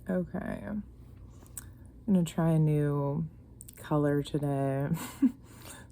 Okay. I'm going to try a new color today.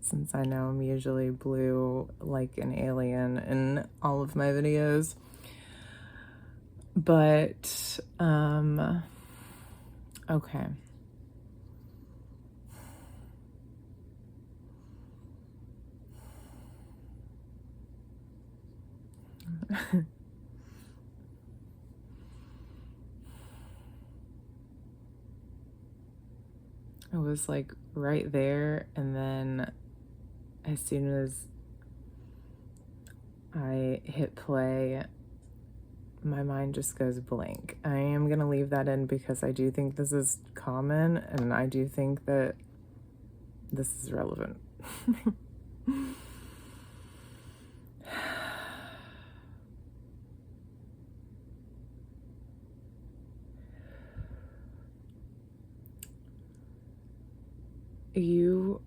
Since I know I'm usually blue like an alien in all of my videos. But, okay. It was like right there, and then as soon as I hit play, my mind just goes blank. I am going to leave that in because I do think this is common, and I do think that this is relevant. You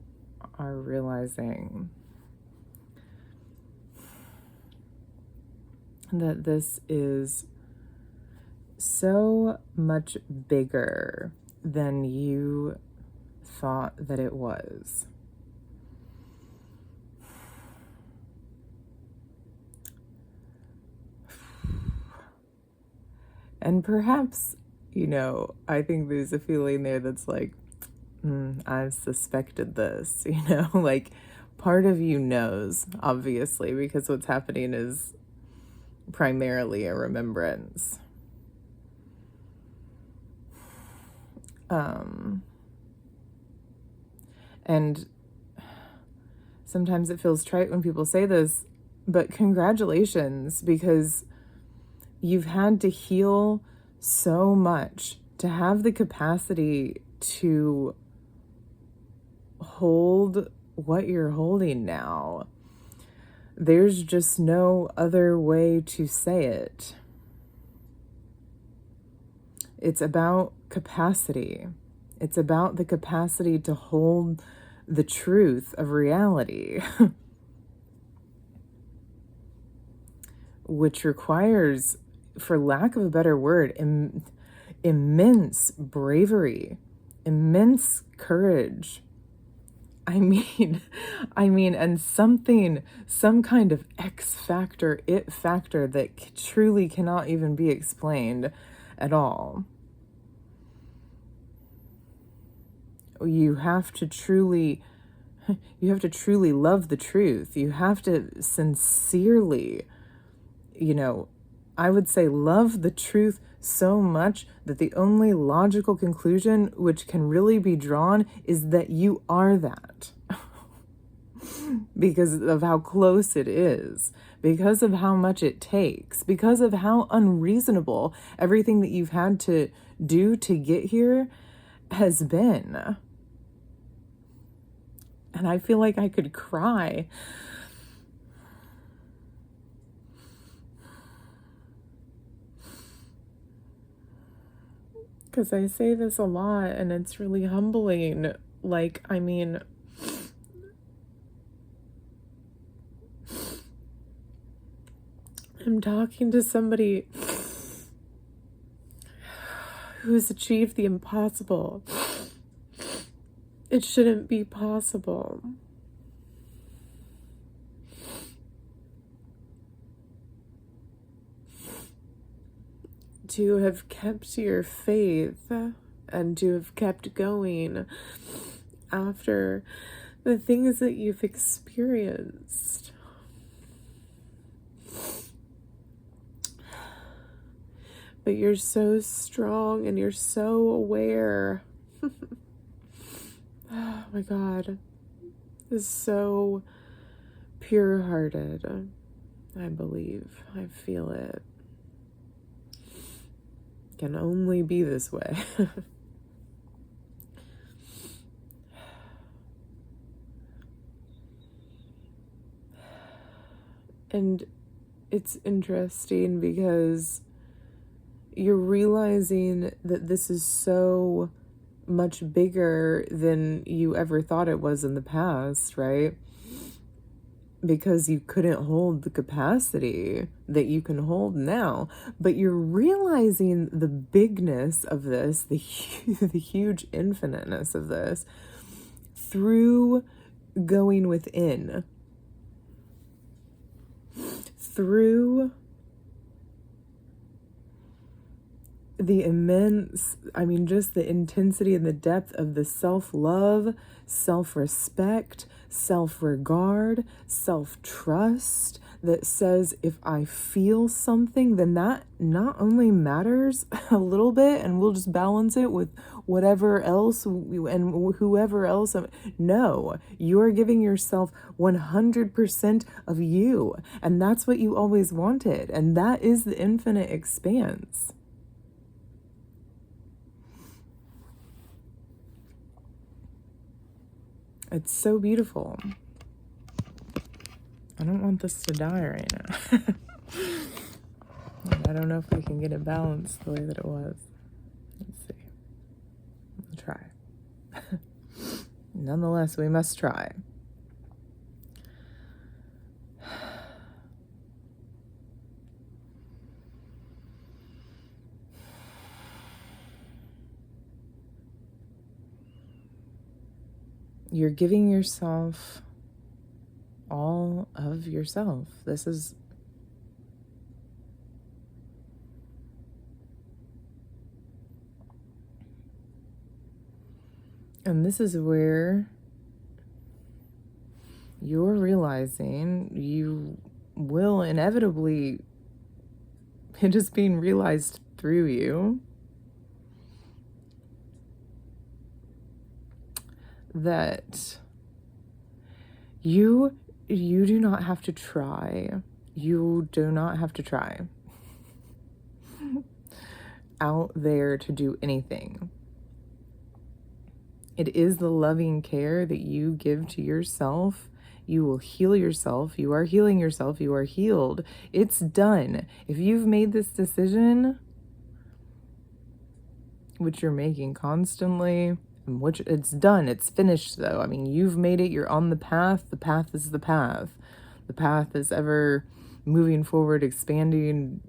are realizing that this is so much bigger than you thought that it was. And perhaps, I think there's a feeling there that's like, I've suspected this, like part of you knows, obviously, because what's happening is primarily a remembrance. And sometimes it feels trite when people say this, but congratulations, because you've had to heal so much to have the capacity to hold what you're holding now. There's just no other way to say it. It's about capacity. It's about the capacity to hold the truth of reality, which requires, for lack of a better word, immense bravery, immense courage. I mean, and some kind of X factor, it factor that truly cannot even be explained at all. You have to truly love the truth. You have to sincerely, I would say love the truth so much that the only logical conclusion which can really be drawn is that you are that. Because of how close it is, because of how much it takes, because of how unreasonable everything that you've had to do to get here has been. And I feel like I could cry. Because I say this a lot and it's really humbling. Like, I'm talking to somebody who's achieved the impossible. It shouldn't be possible. To have kept your faith and to have kept going after the things that you've experienced. But you're so strong and you're so aware. Oh my God. Is so pure-hearted. I believe. I feel it. Can only be this way. And it's interesting because you're realizing that this is so much bigger than you ever thought it was in the past, right? because you couldn't hold the capacity that you can hold now. But you're realizing the bigness of this, the huge infiniteness of this, through going within, through the immense, just the intensity and the depth of the self-love, self-respect, self-regard, self-trust that says, if I feel something, then that not only matters a little bit and we'll just balance it with whatever else and whoever else. No, you're giving yourself 100% of you. And that's what you always wanted. And that is the infinite expanse. It's so beautiful. I don't want this to die right now. I don't know if we can get it balanced the way that it was. Let's see. I'll try. Nonetheless, we must try. You're giving yourself all of yourself. This is where you're realizing you will inevitably, it is being realized through you, that you do not have to try. You do not have to try out there to do anything. It is the loving care that you give to yourself. You will heal yourself. You are healing yourself. You are healed. It's done. If you've made this decision, which you're making constantly, which it's done, it's finished though. You've made it, you're on the path. The path is the path. The path is ever moving forward, expanding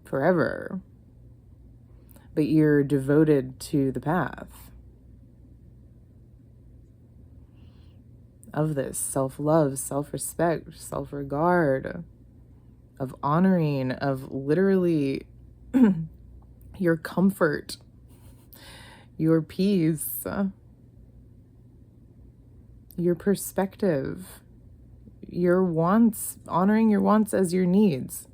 forever. But you're devoted to the path of this self-love, self-respect, self-regard, of honoring, of literally your comfort, your peace, your perspective, your wants, honoring your wants as your needs.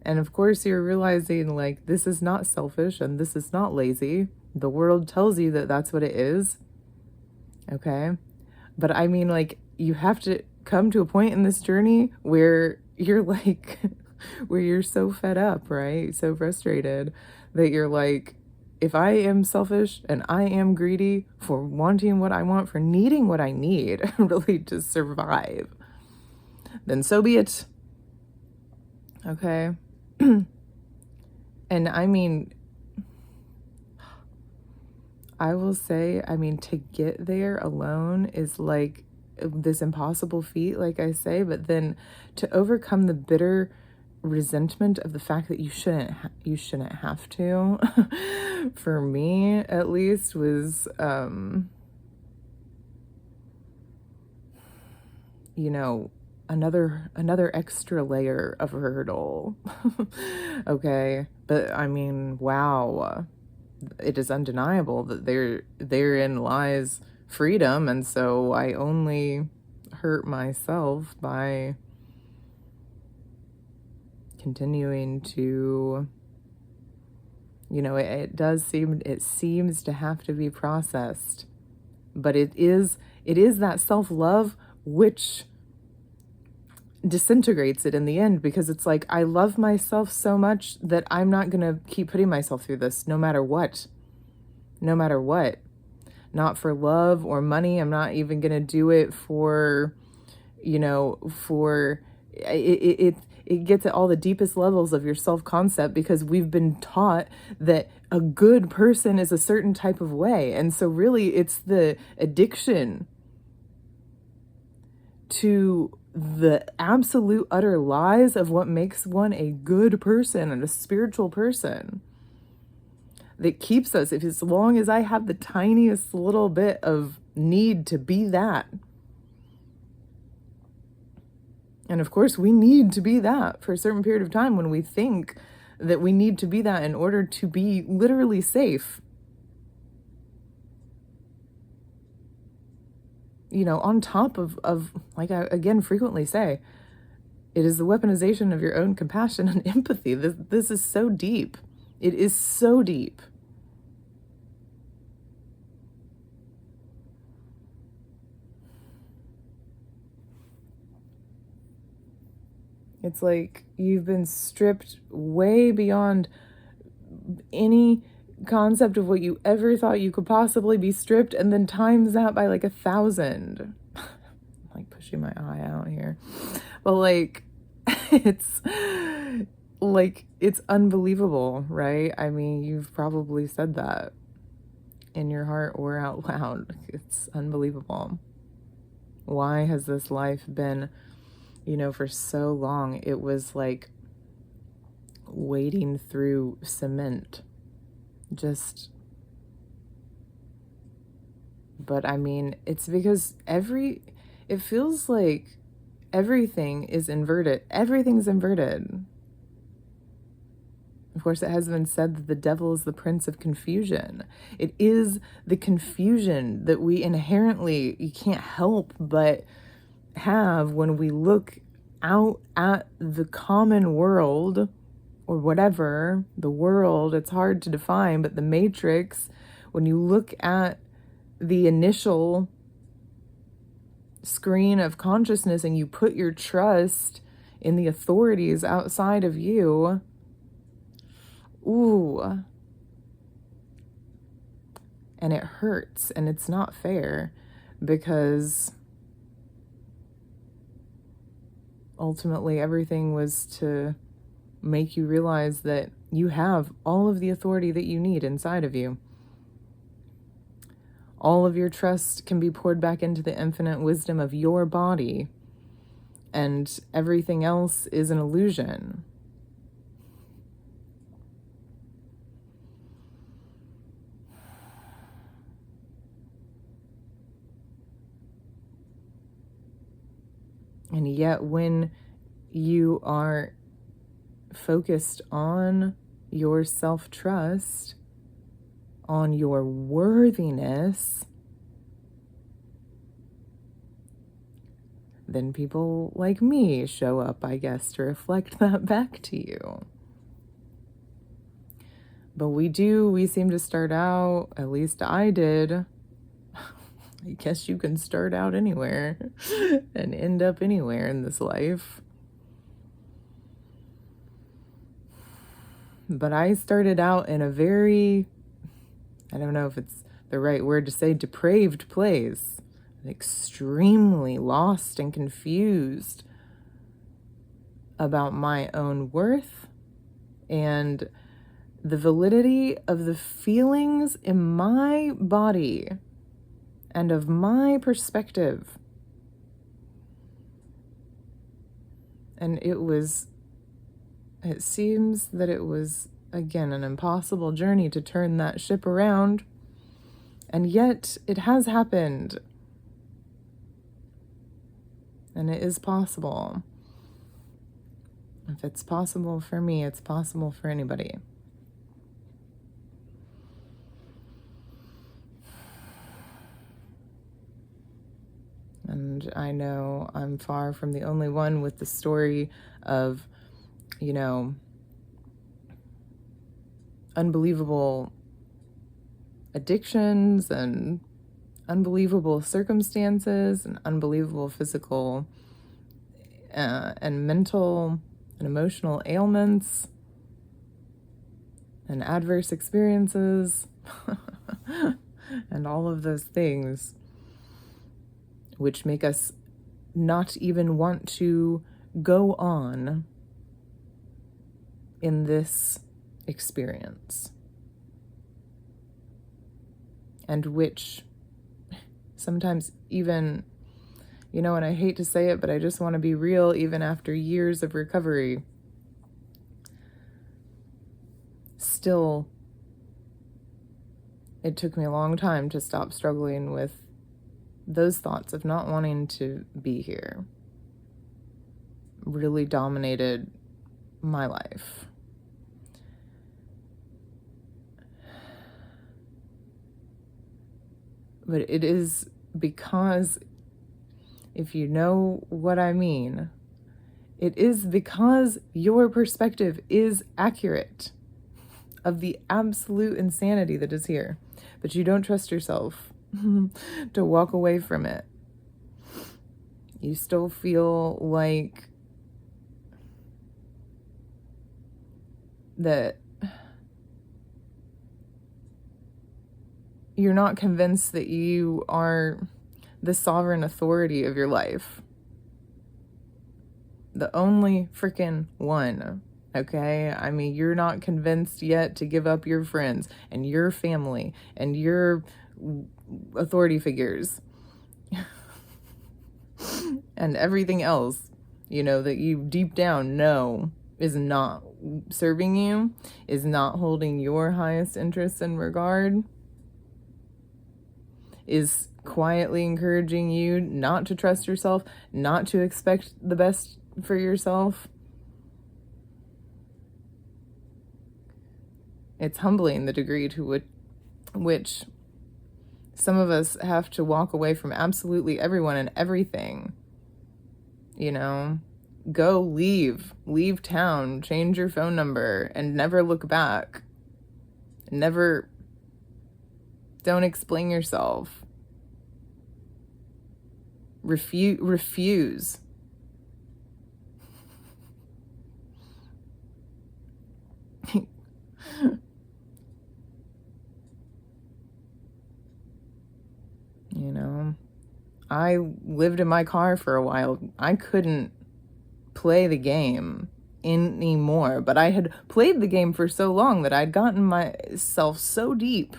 And of course, you're realizing, like, this is not selfish and this is not lazy. The world tells you that that's what it is. Okay? But like, you have to come to a point in this journey where you're like, where you're so fed up, right? So frustrated that you're like, if I am selfish and I am greedy for wanting what I want, for needing what I need, really to survive, then so be it. Okay? And I will say, to get there alone is like this impossible feat, like I say, but then to overcome the bitter resentment of the fact that you shouldn't have to, for me at least, was, another extra layer of hurdle. Okay, but wow, it is undeniable that therein lies freedom, and so I only hurt myself by continuing to, it seems to have to be processed, but it is that self-love which disintegrates it in the end, because it's like, I love myself so much that I'm not gonna keep putting myself through this no matter what. Not for love or money. I'm not even gonna do it for it gets at all the deepest levels of your self-concept, because we've been taught that a good person is a certain type of way. And so really it's the addiction to the absolute utter lies of what makes one a good person and a spiritual person that keeps us. If as long as I have the tiniest little bit of need to be that, and of course we need to be that for a certain period of time, when we think that we need to be that in order to be literally safe, you know, on top of like I again frequently say, it is the weaponization of your own compassion and empathy. This is so deep. It is so deep. It's like you've been stripped way beyond any concept of what you ever thought you could possibly be stripped, and then times that by like 1,000. Like pushing my eye out here. But like, it's like, it's unbelievable, right? I mean, you've probably said that in your heart or out loud. It's unbelievable. Why has this life been, you know, for so long? It was like wading through cement. Just, but I mean, it's because it feels like everything is inverted. Everything's inverted. Of course, it has been said that the devil is the prince of confusion. It is the confusion that we inherently, you can't help but have when we look out at the common world, or whatever, the world, it's hard to define, but the matrix, when you look at the initial screen of consciousness and you put your trust in the authorities outside of you, ooh, and it hurts, and it's not fair, because ultimately everything was to make you realize that you have all of the authority that you need inside of you. All of your trust can be poured back into the infinite wisdom of your body, and everything else is an illusion. And yet when you are focused on your self-trust, on your worthiness, then people like me show up, I guess, to reflect that back to you. But we seem to start out, at least I did. I guess you can start out anywhere and end up anywhere in this life. But I started out in a very, I don't know if it's the right word to say, depraved place. Extremely lost and confused about my own worth and the validity of the feelings in my body and of my perspective. And it seems that it was, again, an impossible journey to turn that ship around. And yet it has happened. And it is possible. If it's possible for me, it's possible for anybody. And I know I'm far from the only one with the story of, you know, unbelievable addictions and unbelievable circumstances and unbelievable physical and mental and emotional ailments and adverse experiences and all of those things which make us not even want to go on in this experience, and which sometimes even, and I hate to say it, but I just want to be real, even after years of recovery, still, it took me a long time to stop struggling with those thoughts of not wanting to be here. Really dominated my life. But it is because, if you know what I mean, it is because your perspective is accurate of the absolute insanity that is here. But you don't trust yourself to walk away from it. You still feel like that you're not convinced that you are the sovereign authority of your life. The only freaking one, okay? I mean, you're not convinced yet to give up your friends and your family and your authority figures and everything else, that you deep down know is not serving you, is not holding your highest interests in regard, is quietly encouraging you not to trust yourself, not to expect the best for yourself. It's humbling the degree to which some of us have to walk away from absolutely everyone and everything. Go, leave town, change your phone number, and never look back. Don't explain yourself. Refuse. I lived in my car for a while. I couldn't play the game anymore, but I had played the game for so long that I'd gotten myself so deep.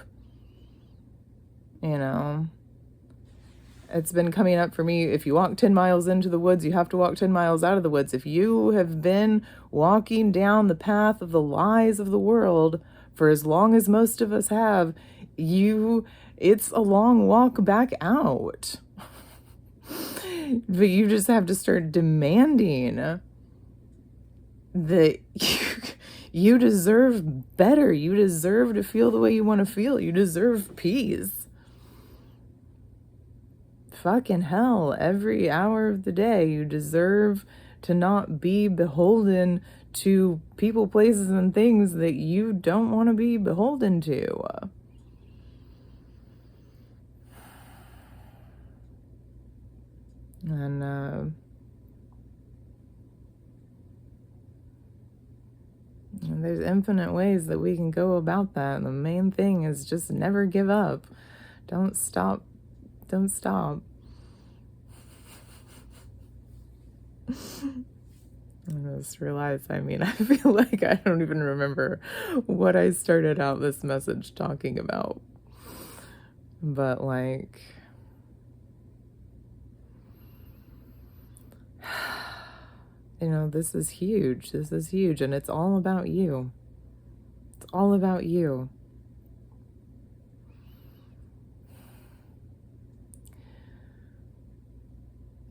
It's been coming up for me. If you walk 10 miles into the woods, you have to walk 10 miles out of the woods. If you have been walking down the path of the lies of the world for as long as most of us have, it's a long walk back out. But you just have to start demanding that you deserve better. You deserve to feel the way you want to feel. You deserve peace. Fucking hell, every hour of the day you deserve to not be beholden to people, places, and things that you don't want to be beholden to. And there's infinite ways that we can go about that. The main thing is just never give up. Don't stop. I just realized, I feel like I don't even remember what I started out this message talking about. But this is huge. And it's all about you. It's all about you.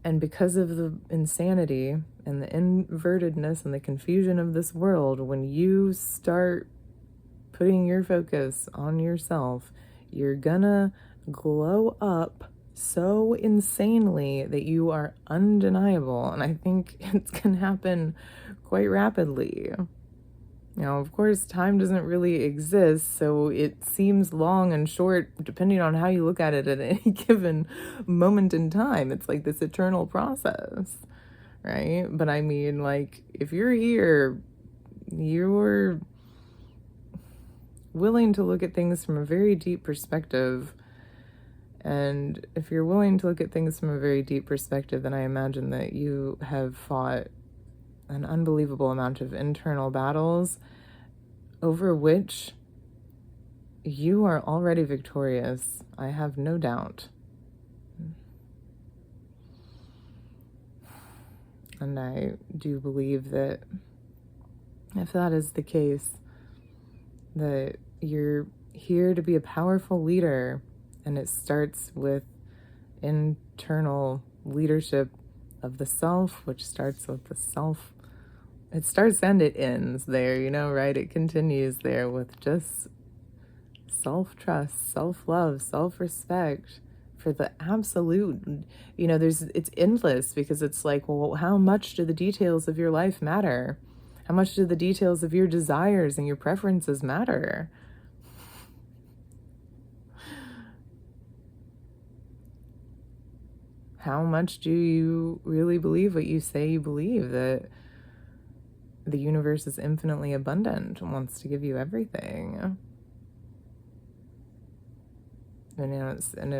And because of the insanity and the invertedness and the confusion of this world, when you start putting your focus on yourself, you're gonna glow up so insanely that you are undeniable. And I think it's gonna happen quite rapidly. Of course, time doesn't really exist, so it seems long and short depending on how you look at it at any given moment in time. It's like this eternal process, right? But if you're here, you're willing to look at things from a very deep perspective. And if you're willing to look at things from a very deep perspective, then I imagine that you have fought an unbelievable amount of internal battles over which you are already victorious. I have no doubt. And I do believe that if that is the case, that you're here to be a powerful leader, and it starts with internal leadership of the self, which starts with the self. It starts and it ends there, right? It continues there with just self-trust, self-love, self-respect for the absolute, it's endless, because it's like, well, how much do the details of your life matter? How much do the details of your desires and your preferences matter? How much do you really believe what you say you believe, that the universe is infinitely abundant and wants to give you everything? And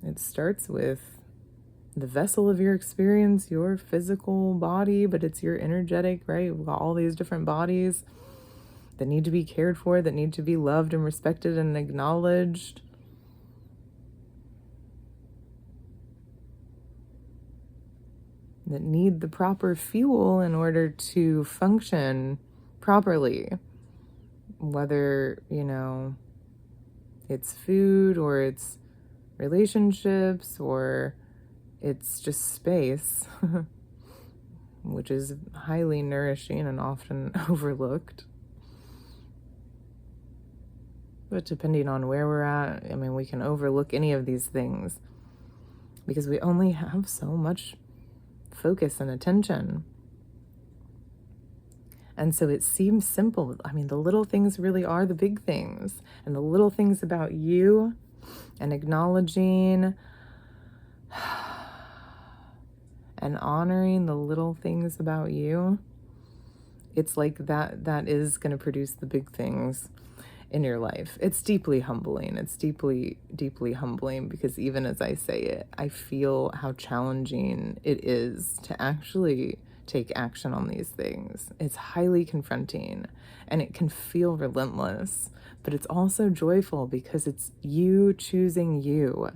it starts with the vessel of your experience, your physical body, but it's your energetic, right? We've got all these different bodies that need to be cared for, that need to be loved and respected and acknowledged. That need the proper fuel in order to function properly. Whether, it's food, or it's relationships, or it's just space, which is highly nourishing and often overlooked. But depending on where we're at, we can overlook any of these things because we only have so much focus and attention. And so it seems simple. The little things really are the big things. And the little things about you, and acknowledging and honoring the little things about you, it's like that is going to produce the big things in your life. It's deeply humbling. It's deeply, deeply humbling, because even as I say it, I feel how challenging it is to actually take action on these things. It's highly confronting, and it can feel relentless, but it's also joyful because it's you choosing you.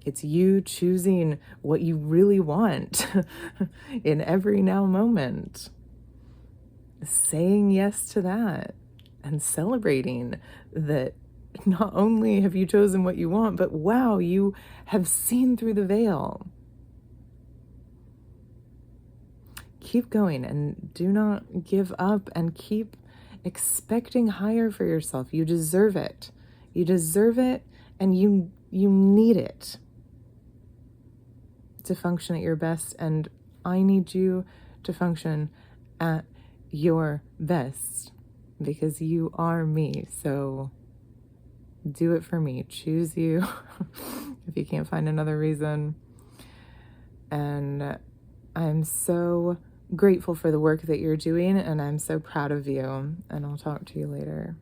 It's you choosing what you really want in every now moment. Saying yes to that and celebrating that not only have you chosen what you want, but wow, you have seen through the veil. Keep going and do not give up, and keep expecting higher for yourself. You deserve it. You deserve it, and you need it to function at your best. And I need you to function at your best, because you are me. So do it for me. Choose you if you can't find another reason. And I'm so grateful for the work that you're doing, and I'm so proud of you. And I'll talk to you later.